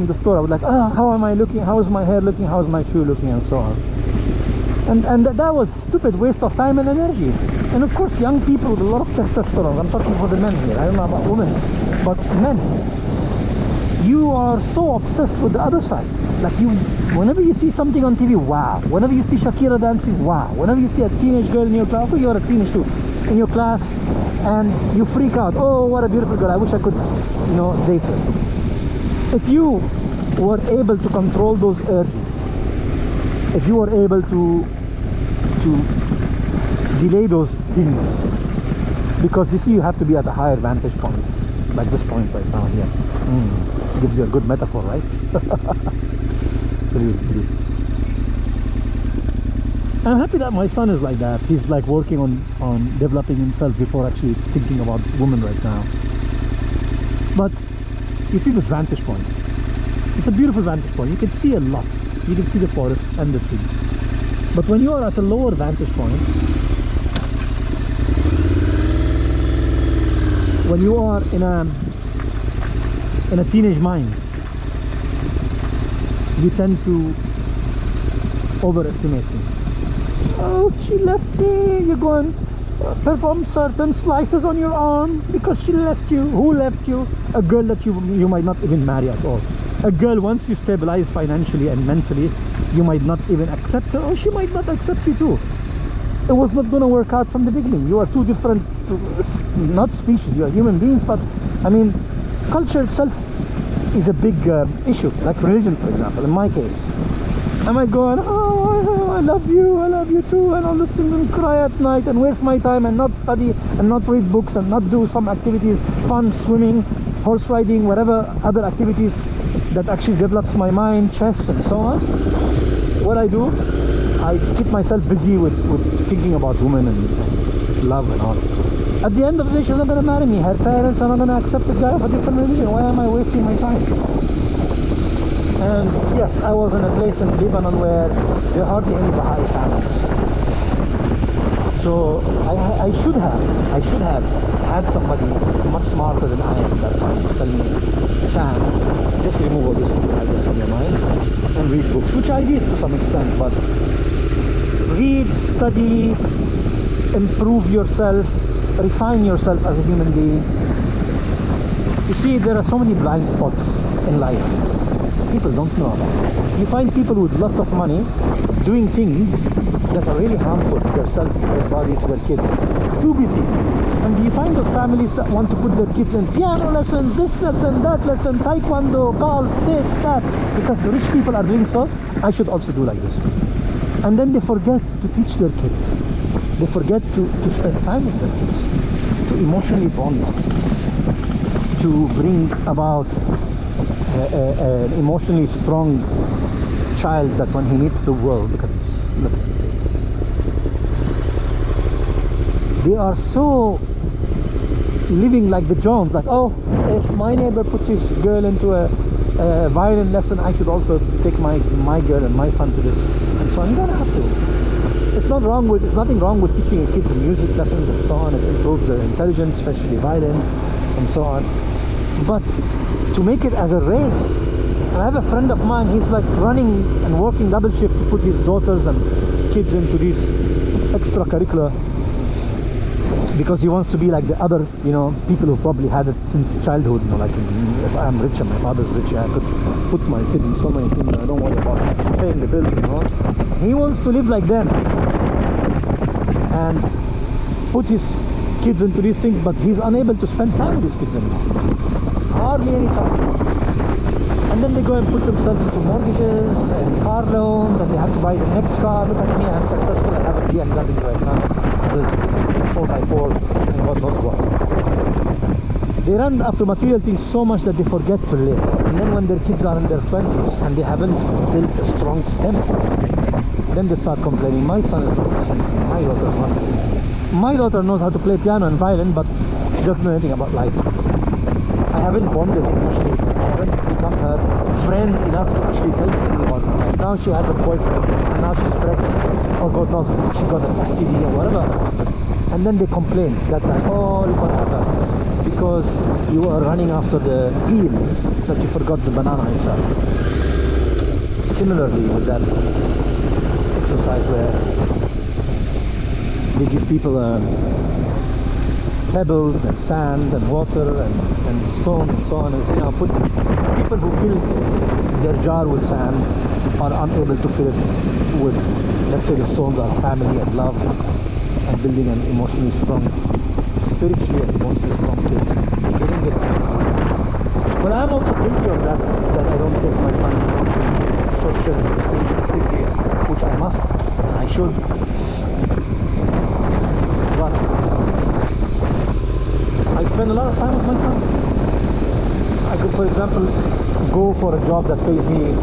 in the store, I would like, how am I looking? How is my hair looking? How is my shoe looking? And so on. And that was stupid waste of time and energy. And of course, young people with a lot of testosterone. I'm talking for the men here. I don't know about women, but men. You are so obsessed with the other side. Like whenever you see something on TV, wow. Whenever you see Shakira dancing, wow. Whenever you see a teenage girl in your class, you're a teenage too, in your class, and you freak out. Oh, what a beautiful girl! I wish I could, date her. If you were able to control those urges, if you were able to delay those things, because you see, you have to be at a higher vantage point, like this point right now here. Gives you a good metaphor, right? Please. I'm happy that my son is like that. He's like working on developing himself before actually thinking about women right now. But you see this vantage point. It's a beautiful vantage point. You can see a lot. You can see the forest and the trees. But when you are at a lower vantage point, when you are in a teenage mind, you tend to overestimate things. Oh, she left me. You go and perform certain slices on your arm because she left you. Who left you? A girl that you might not even marry at all. A girl, once you stabilize financially and mentally, you might not even accept her, or she might not accept you too. It was not going to work out from the beginning. You are two different, not species, you are human beings, but I mean, culture itself is a big issue, like religion, for example. In my case, I might go and, I love you too, and all this thing, and cry at night and waste my time and not study and not read books and not do some activities, fun, swimming, horse riding, whatever other activities that actually develops my mind, chess and so on. What I do, I keep myself busy with thinking about women and love and all. At the end of the day, she's not going to marry me. Her parents are not going to accept a guy of a different religion. Why am I wasting my time? And yes, I was in a place in Lebanon where there are hardly any Baha'i families. So I should have had somebody much smarter than I am at that time to tell me, Sam, just remove all this ideas from your mind and read books, which I did to some extent. But read, study, improve yourself, refine yourself as a human being. You see, there are so many blind spots in life people don't know about. You find people with lots of money doing things that are really harmful to themselves, to their body, to their kids. Too busy. And you find those families that want to put their kids in piano lessons, this lesson, that lesson, taekwondo, golf, this, that, because the rich people are doing so. I should also do like this. And then they forget to teach their kids. They forget to spend time with their kids, to emotionally bond, to bring about an emotionally strong child that when he meets the world, look at this, they are so living like the Jones, like, oh, if my neighbor puts his girl into a violin lesson, I should also take my girl and my son to this, and so on. You don't have to. It's nothing wrong with teaching your kids music lessons and so on. It improves their intelligence, especially violin and so on. But to make it as a race, and I have a friend of mine, he's like running and working double shift to put his daughters and kids into these extracurricular, because he wants to be like the other, people who probably had it since childhood. Like, if I'm rich and my father's rich, I could put my kid in so many things. I don't worry about paying the bills. He wants to live like them and put his kids into these things, but he's unable to spend time with his kids anymore. Hardly any time. And then they go and put themselves into mortgages and car loans, and they have to buy the next car. Look at me, I'm successful, I have a BMW right now. There's 4x4 and God knows what. They run after material things so much that they forget to live. And then when their kids are in their 20s and they haven't built a strong stem for these things, then they start complaining, my son is not listening, my daughter is not listening. My daughter knows how to play piano and violin, but she doesn't know anything about life. I haven't bonded emotionally. I haven't become her friend enough to actually tell me things about her life. Now she has a boyfriend, and now she's pregnant, or God knows, she got an STD or whatever. And then they complain that time, oh, look what happened. because you are running after the peels that you forgot the banana itself. Similarly with that exercise where they give people pebbles and sand and water and stone and so on and so on. Put people who fill their jar with sand are unable to fill it with, let's say the stones are family and love and building an emotionally strong, spiritually and emotionally strong kid. They don't get it. But I'm also guilty of that I don't take my son to social and spiritual activities, which I must and I should. But I spend a lot of time with my son. I could, for example, go for a job that pays me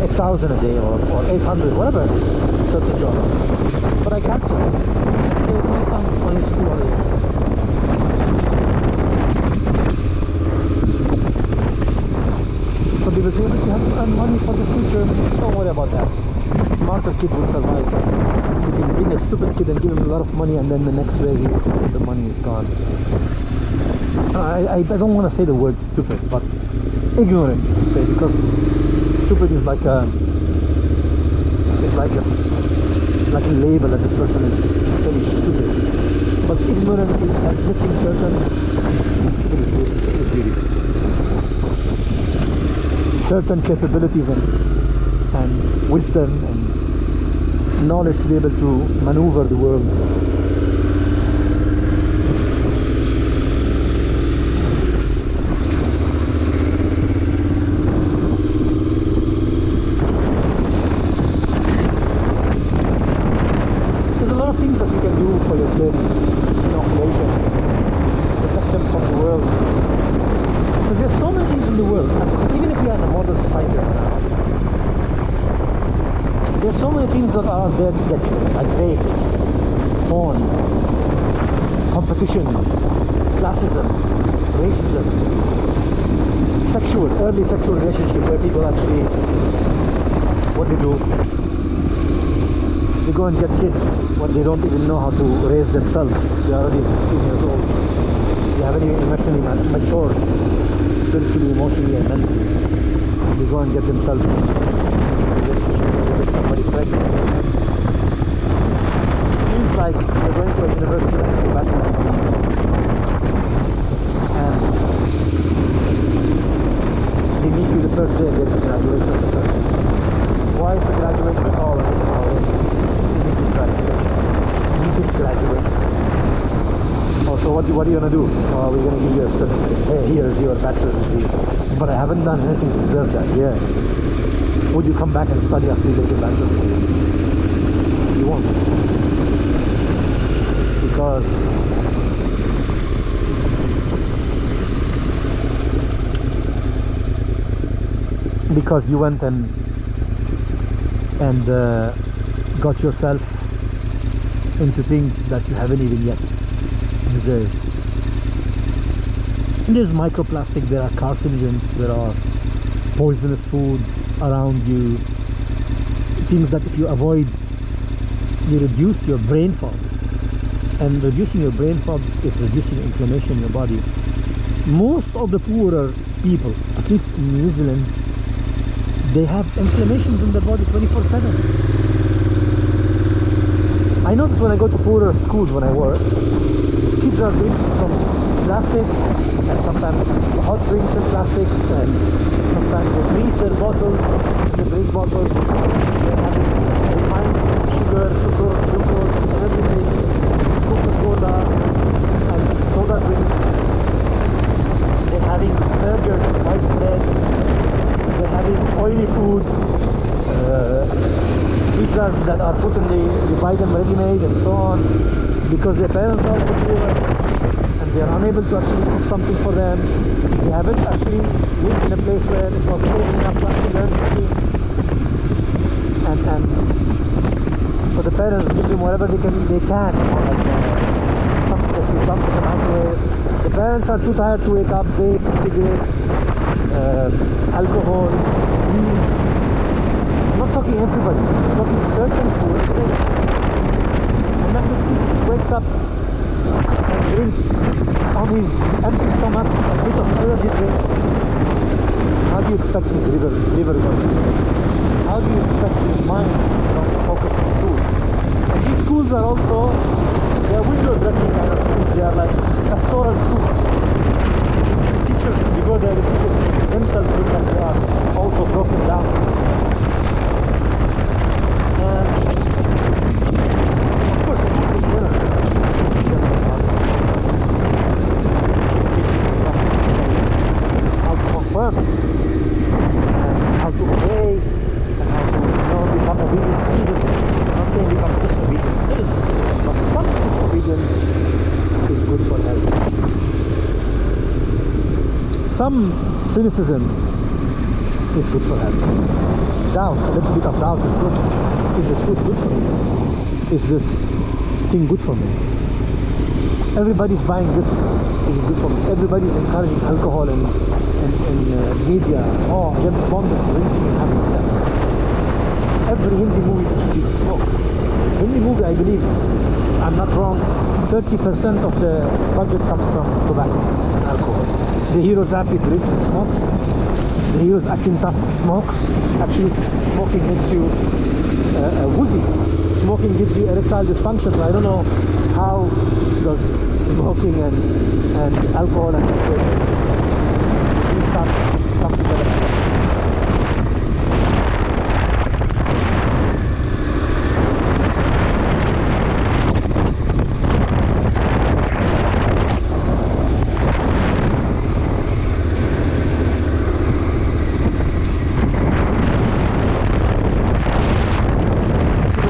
8,000 a day or 800, whatever it is, a certain job. But I cancel. I stay with my son on his school holiday. So people say, look, you have to earn money for the future. Don't worry about that. Smarter kid will survive. You can bring a stupid kid and give him a lot of money, and then the next day the money is gone. I don't want to say the word stupid, but ignorant, you could say, because stupid is like a label that this person is very stupid. But ignorant is like missing certain certain capabilities and wisdom and knowledge to be able to maneuver the world. There's a lot of things that you can do for your kid, inoculation, protect them from the world. Because there's so many things in the world, even if we are in a modern society right now, there's so many things that are there to get you, like vapes, porn, competition, classism, racism, early sexual relationship where people actually, what they do, they go and get kids when they don't even know how to raise themselves. They are already 16 years old. They haven't even emotionally matured, spiritually, emotionally and mentally. They go and get themselves relationship where they get somebody pregnant. Seems like they're going to a university and a bachelor's degree, and they meet you the first day and there's a graduation the first day. Why is the graduation? Oh, this is how it is. Immediate gratification. Immediate graduation. Oh, so what are you going to do? Oh, we're going to give you a certificate. Hey, here's your bachelor's degree. But I haven't done anything to deserve that. Yeah. Would you come back and study after you get your bachelor's degree? You won't. Because you went and got yourself into things that you haven't even yet deserved. And there's microplastic, there are carcinogens, there are poisonous food around you, things that if you avoid, you reduce your brain fog. And reducing your brain fog is reducing inflammation in your body. Most of the poorer people, at least in New Zealand, they have inflammations in their body 24/7. I notice when I go to poorer schools when I work, kids are drinking from plastics, and sometimes hot drinks in plastics, and sometimes they freeze their bottles, they drink bottles, they're having refined sugar, sucrose, glucose, energy drinks, Coca-Cola, and soda drinks. They're having burgers, white bread, they're having oily food, pizzas that are put in you buy them ready-made and so on, because their parents are also poor and they are unable to actually cook something for them. They haven't actually lived in a place where it was stable enough to actually learn cooking, and so the parents give them whatever they can, like something that you dump in the microwave. The parents are too tired to wake up, vape, cigarettes, alcohol, weed. I'm not talking everybody, I'm talking certain poor places. And then this kid wakes up and drinks on his empty stomach a bit of energy drink, how do you expect his liver going to be? How do you expect his mind to focus in school? And these schools are also, they are window dressing kind of schools. They are like pastoral schools. Teachers, you go there, the teachers themselves look like they are also broken down. And of course, schools in general, are how to confirm and how to obey and how to become obedient citizens. I'm not saying become disobedient citizens, but some disobedience is good for health. Some cynicism is good for health. Doubt, a little bit of doubt is good. Is this food good for me? Is this thing good for me? Everybody's buying this. Is it good for me? Everybody's encouraging alcohol in media. Oh, James Bond is drinking and having sex. Every Hindi movie teaches you to smoke. Hindi movie, I believe, if I'm not wrong, 30% of the budget comes from tobacco and alcohol. The hero Zappy drinks and smokes. The hero's acting tough smokes. Actually, smoking makes you woozy. Smoking gives you erectile dysfunction. So I don't know how does smoking and alcohol and cigarettes impact